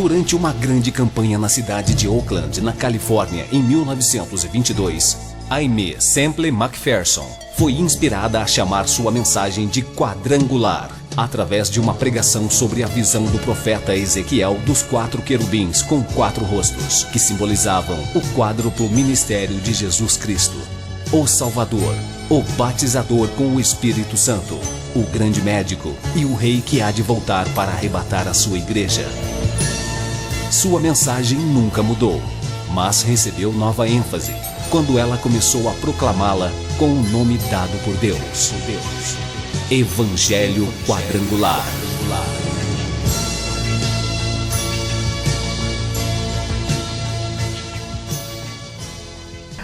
Durante uma grande campanha na cidade de Oakland, na Califórnia, em 1922, Aimee Semple McPherson foi inspirada a chamar sua mensagem de quadrangular, através de uma pregação sobre a visão do profeta Ezequiel dos 4 querubins com 4 rostos, que simbolizavam o quádruplo ministério de Jesus Cristo, o Salvador, o batizador com o Espírito Santo, o grande médico e o rei que há de voltar para arrebatar a sua igreja. Sua mensagem nunca mudou, mas recebeu nova ênfase quando ela começou a proclamá-la com o nome dado por Deus. Evangelho Quadrangular.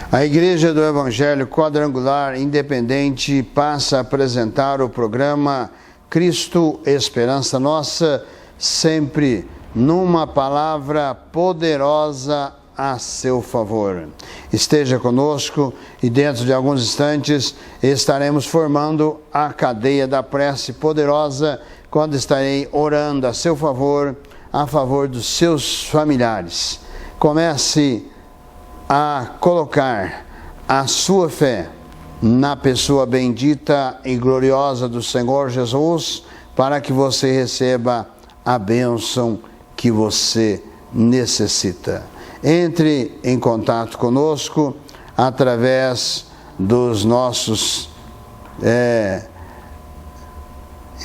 A Igreja do Evangelho Quadrangular Independente passa a apresentar o programa Cristo, Esperança Nossa, sempre numa palavra poderosa a seu favor. Esteja conosco e dentro de alguns instantes estaremos formando a cadeia da prece poderosa, quando estarei orando a seu favor, a favor dos seus familiares. Comece a colocar a sua fé na pessoa bendita e gloriosa do Senhor Jesus, para que você receba a bênção que você necessita. Entre em contato conosco através dos nossos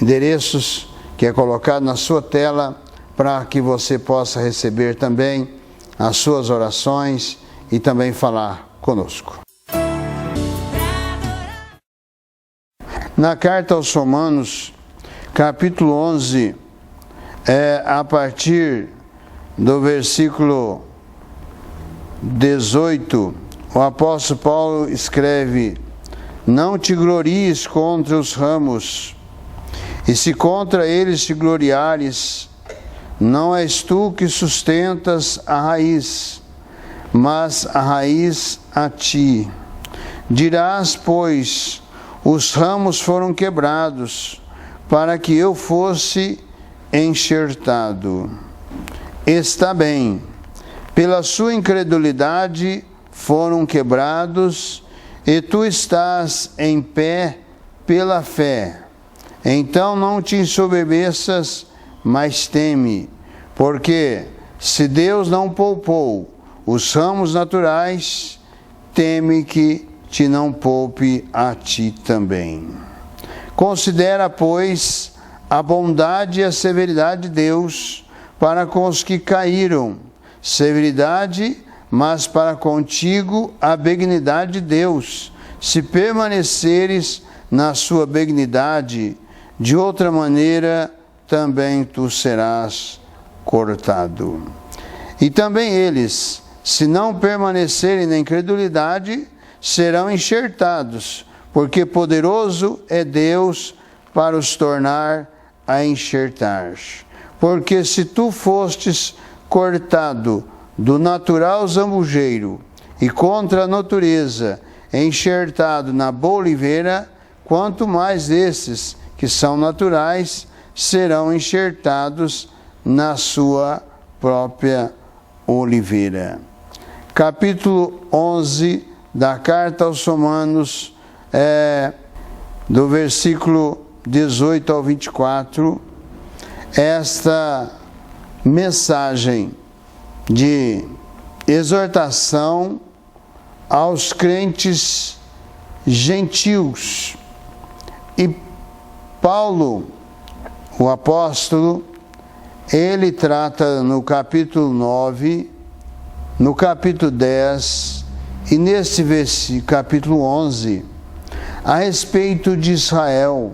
endereços, que é colocado na sua tela, para que você possa receber também as suas orações e também falar conosco. Na carta aos Romanos, capítulo 11, a partir do versículo 18, o apóstolo Paulo escreve: não te glories contra os ramos, e se contra eles te gloriares, não és tu que sustentas a raiz, mas a raiz a ti. Dirás, pois, os ramos foram quebrados, para que eu fosse enxertado. Está bem, pela sua incredulidade foram quebrados, e tu estás em pé pela fé. Então não te ensoberbeças, mas teme, porque se Deus não poupou os ramos naturais, teme que te não poupe a ti também. Considera, pois, a bondade e a severidade de Deus para com os que caíram, severidade, mas para contigo a benignidade de Deus, se permaneceres na sua benignidade, de outra maneira também tu serás cortado. E também eles, se não permanecerem na incredulidade, serão enxertados, porque poderoso é Deus para os tornar a enxertar. Porque se tu fostes cortado do natural zambujeiro e contra a natureza enxertado na boa oliveira, quanto mais esses que são naturais serão enxertados na sua própria oliveira. Capítulo 11 da carta aos Romanos, do versículo 18 ao 24, esta mensagem de exortação aos crentes gentios. E Paulo, o apóstolo, ele trata no capítulo 9, no capítulo 10 e nesse capítulo 11, a respeito de Israel.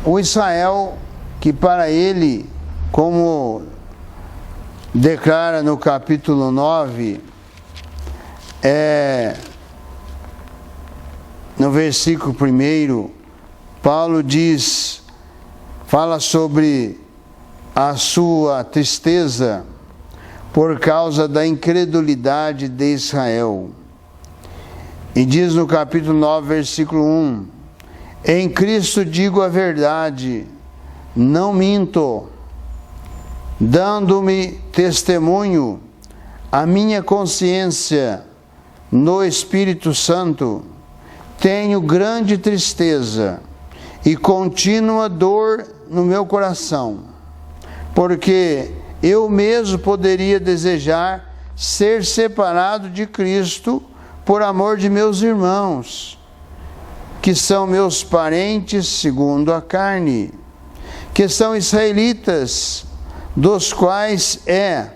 O Israel que para ele, como declara no capítulo 9, no versículo 1, Paulo fala sobre a sua tristeza por causa da incredulidade de Israel. E diz no capítulo 9, versículo 1: em Cristo digo a verdade, não minto. dando-me testemunho a minha consciência no Espírito Santo, tenho grande tristeza e contínua dor no meu coração, porque eu mesmo poderia desejar ser separado de Cristo por amor de meus irmãos, que são meus parentes segundo a carne, que são israelitas, dos quais é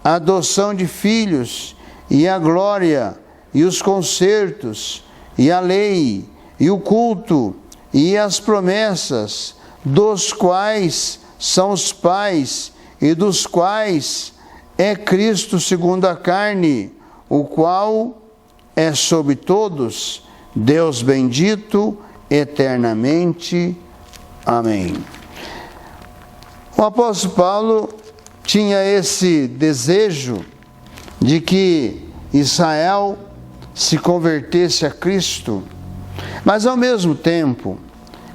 a adoção de filhos, e a glória, e os concertos, e a lei, e o culto, e as promessas, dos quais são os pais, e dos quais é Cristo segundo a carne, o qual é sobre todos, Deus bendito eternamente. Amém. O apóstolo Paulo tinha esse desejo de que Israel se convertesse a Cristo, mas ao mesmo tempo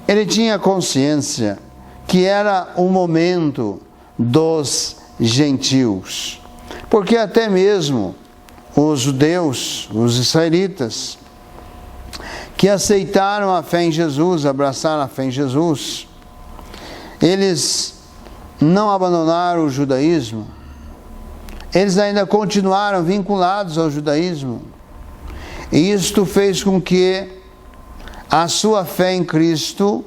ele tinha consciência que era o momento dos gentios, porque até mesmo os judeus, os israelitas, que aceitaram a fé em Jesus, abraçaram a fé em Jesus, eles não abandonaram o judaísmo, eles ainda continuaram vinculados ao judaísmo, e isto fez com que a sua fé em Cristo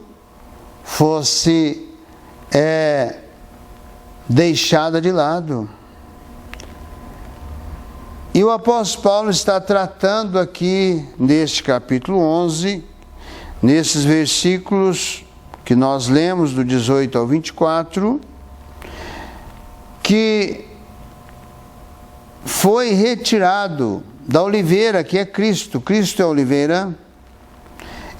fosse deixada de lado. E o apóstolo Paulo está tratando aqui, neste capítulo 11, nesses versículos que nós lemos, do 18 ao 24, que foi retirado da oliveira, que é Cristo. Cristo é a oliveira,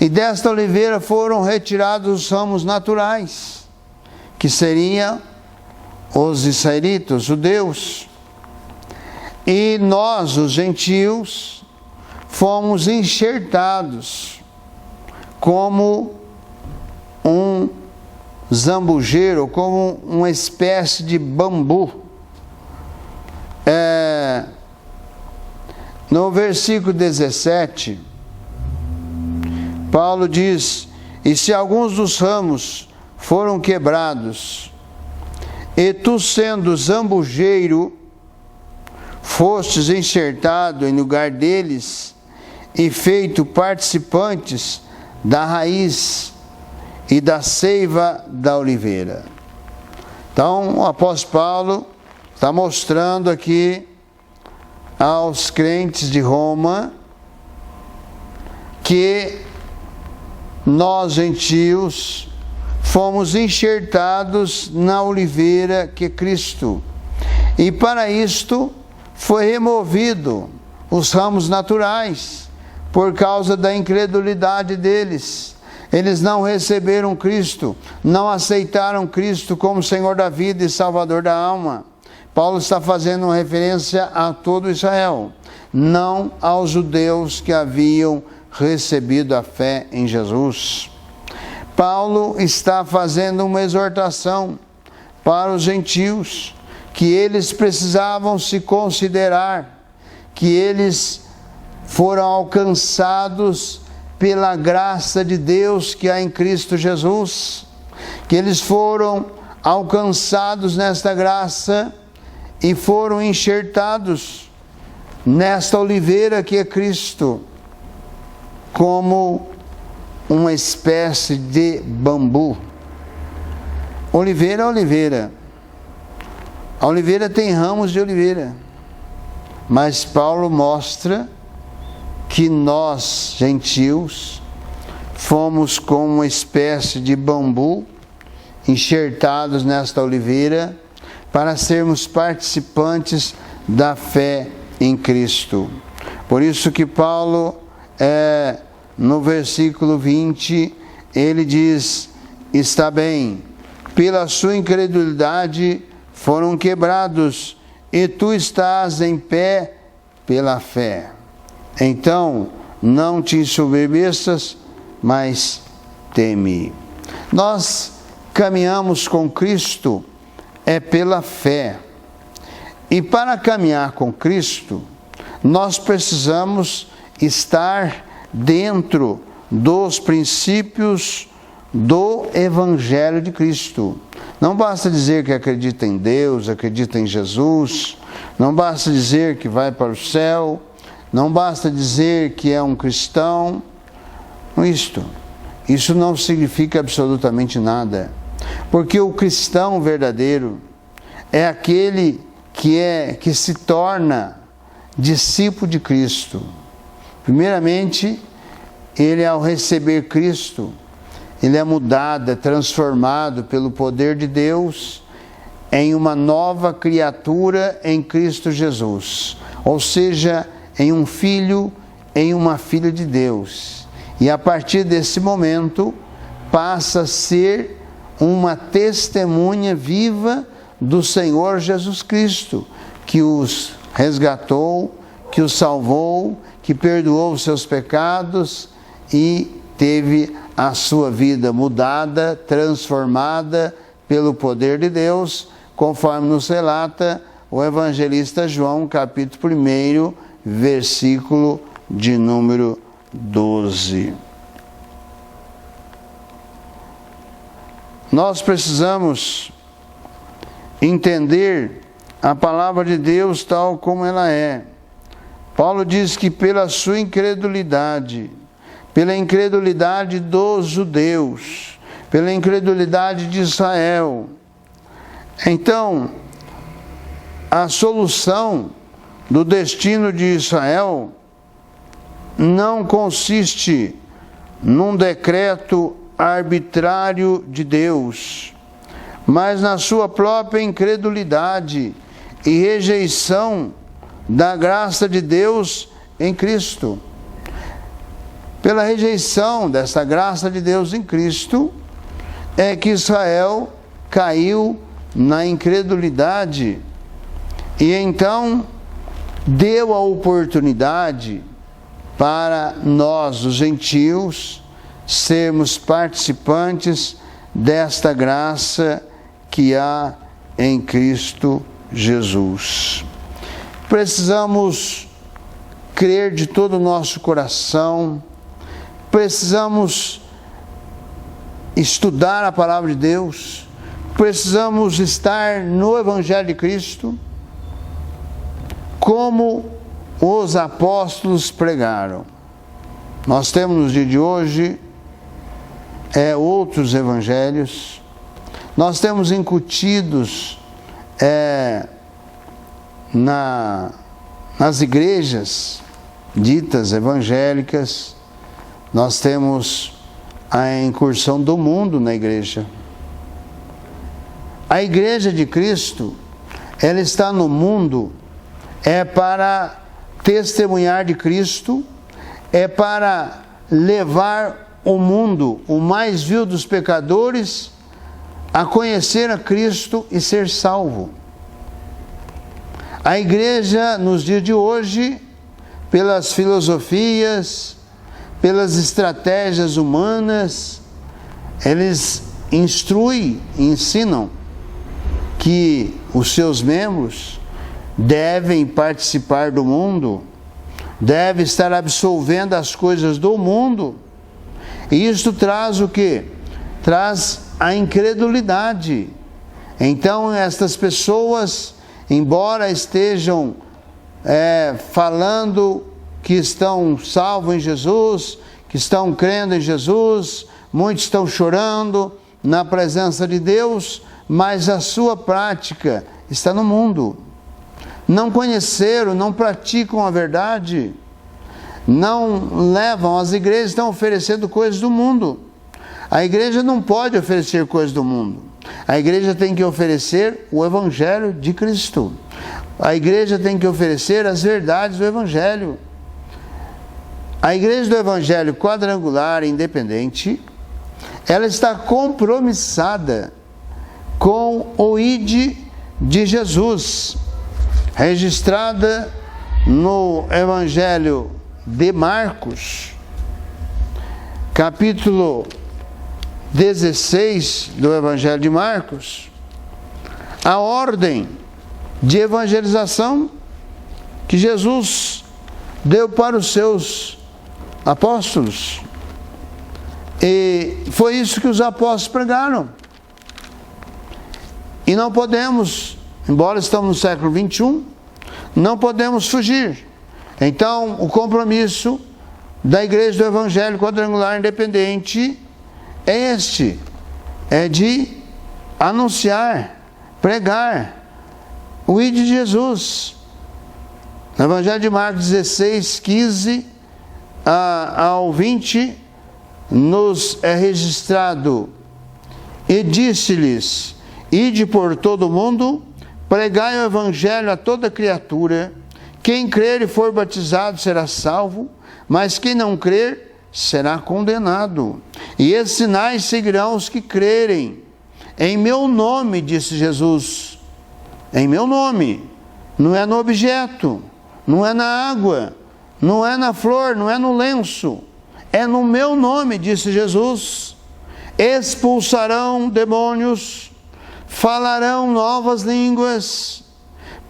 e desta oliveira foram retirados os ramos naturais, que seriam os israelitas, os judeus. E nós, os gentios, fomos enxertados como um zambujeiro, como uma espécie de bambu. No versículo 17, Paulo diz: e se alguns dos ramos foram quebrados, e tu, sendo zambujeiro, fostes enxertado em lugar deles e feito participantes da raiz e da seiva da oliveira. Então, o apóstolo Paulo está mostrando aqui aos crentes de Roma que nós, gentios, fomos enxertados na oliveira que é Cristo. E para isto foi removido os ramos naturais, por causa da incredulidade deles. Eles não receberam Cristo, não aceitaram Cristo como Senhor da vida e Salvador da alma. Paulo está fazendo uma referência a todo Israel, não aos judeus que haviam recebido a fé em Jesus. Paulo está fazendo uma exortação para os gentios, que eles precisavam se considerar, que eles foram alcançados pela graça de Deus que há em Cristo Jesus, que eles foram alcançados nesta graça e foram enxertados nesta oliveira que é Cristo, como uma espécie de bambu. Oliveira é oliveira. A oliveira tem ramos de oliveira, mas Paulo mostra que nós, gentios, fomos como uma espécie de bambu enxertados nesta oliveira para sermos participantes da fé em Cristo. Por isso que Paulo, no versículo 20, ele diz: está bem, pela sua incredulidade foram quebrados, e tu estás em pé pela fé. Então, não te ensoberbeças, mas teme. Nós caminhamos com Cristo é pela fé. E para caminhar com Cristo, nós precisamos estar dentro dos princípios do Evangelho de Cristo. Não basta dizer que acredita em Deus, acredita em Jesus, não basta dizer que vai para o céu, não basta dizer que é um cristão. Isso não significa absolutamente nada, porque o cristão verdadeiro é aquele que se torna discípulo de Cristo. Primeiramente, ele, ao receber Cristo, ele é mudado, é transformado pelo poder de Deus em uma nova criatura em Cristo Jesus, ou seja, em um filho, em uma filha de Deus. E a partir desse momento, passa a ser uma testemunha viva do Senhor Jesus Cristo, que os resgatou, que os salvou, que perdoou os seus pecados e teve a sua vida mudada, transformada pelo poder de Deus, conforme nos relata o evangelista João, capítulo 1, versículo de número 12. Nós precisamos entender a palavra de Deus tal como ela é. Paulo diz que pela sua incredulidade, pela incredulidade dos judeus, pela incredulidade de Israel. Então, a solução do destino de Israel não consiste num decreto arbitrário de Deus, mas na sua própria incredulidade e rejeição da graça de Deus em Cristo. Pela rejeição dessa graça de Deus em Cristo, é que Israel caiu na incredulidade e então deu a oportunidade para nós, os gentios, sermos participantes desta graça que há em Cristo Jesus. Precisamos crer de todo o nosso coração, precisamos estudar a palavra de Deus, precisamos estar no Evangelho de Cristo, como os apóstolos pregaram. Nós temos nos dias de hoje outros evangelhos, nós temos incutidos nas igrejas ditas evangélicas, nós temos a incursão do mundo na igreja. A igreja de Cristo, ela está no mundo, para testemunhar de Cristo, para levar o mundo, o mais vil dos pecadores, a conhecer a Cristo e ser salvo. A igreja, nos dias de hoje, pelas filosofias, pelas estratégias humanas, eles instruem, ensinam que os seus membros devem participar do mundo, devem estar absolvendo as coisas do mundo. E isto traz o quê? Traz a incredulidade. Então, estas pessoas, embora estejam falando que estão salvos em Jesus, que estão crendo em Jesus, muitos estão chorando na presença de Deus, mas a sua prática está no mundo. Não conheceram, não praticam a verdade, não levam, as igrejas estão oferecendo coisas do mundo. A igreja não pode oferecer coisas do mundo. A igreja tem que oferecer o Evangelho de Cristo. A igreja tem que oferecer as verdades do Evangelho. A igreja do Evangelho quadrangular independente, ela está compromissada com o ID de Jesus, registrada no Evangelho de Marcos, capítulo 16 do Evangelho de Marcos, a ordem de evangelização que Jesus deu para os seus apóstolos. E foi isso que os apóstolos pregaram. E não podemos, embora estamos no século 21, não podemos fugir. Então, o compromisso da Igreja do Evangelho Quadrangular Independente é este: é de anunciar, pregar o ID de Jesus. No Evangelho de Marcos 16, 15 ao 20, nos é registrado: e disse-lhes: ide por todo o mundo, pregai o Evangelho a toda criatura. Quem crer e for batizado será salvo, mas quem não crer será condenado. E esses sinais seguirão os que crerem. Em meu nome, disse Jesus. Em meu nome. Não é no objeto, não é na água, não é na flor, não é no lenço. É no meu nome, disse Jesus. Expulsarão demônios, falarão novas línguas,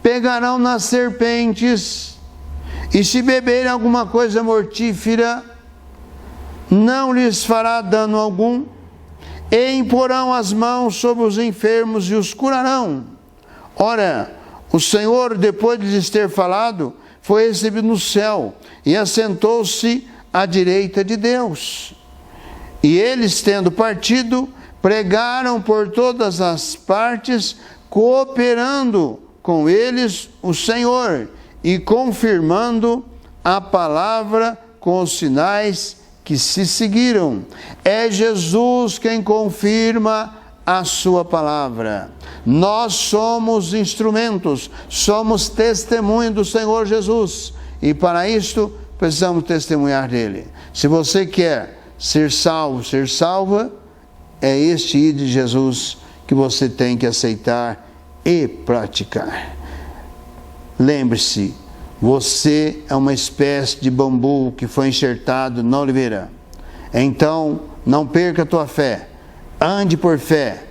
pegarão nas serpentes, e se beberem alguma coisa mortífera, não lhes fará dano algum, e imporão as mãos sobre os enfermos e os curarão. Ora, o Senhor, depois de lhes ter falado, foi recebido no céu, e assentou-se à direita de Deus. E eles, tendo partido, pregaram por todas as partes, cooperando com eles o Senhor e confirmando a palavra com os sinais que se seguiram. É Jesus quem confirma a sua palavra. Nós somos instrumentos, somos testemunho do Senhor Jesus, e para isto precisamos testemunhar dele. Se você quer ser salvo, ser salva, é este ID de Jesus que você tem que aceitar e praticar. Lembre-se, você é uma espécie de bambu que foi enxertado na oliveira. Então, não perca a tua fé. Ande por fé,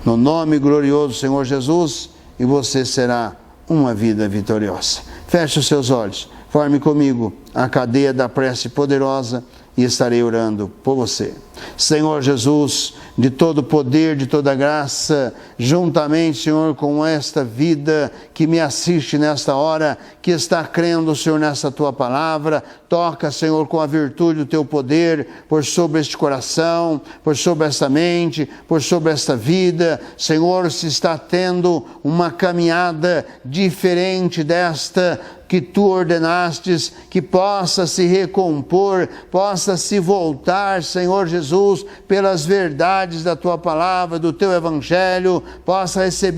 no nome glorioso do Senhor Jesus, e você será uma vida vitoriosa. Feche os seus olhos, forme comigo a cadeia da prece poderosa e estarei orando por você. Senhor Jesus, de todo poder, de toda graça, juntamente, Senhor, com esta vida que me assiste nesta hora, que está crendo, Senhor, nessa tua palavra, toca, Senhor, com a virtude do teu poder, por sobre este coração, por sobre esta mente, por sobre esta vida. Senhor, se está tendo uma caminhada diferente desta que tu ordenastes, que possa se recompor, possa se voltar, Senhor Jesus, pelas verdades da tua palavra, do teu evangelho, possa receber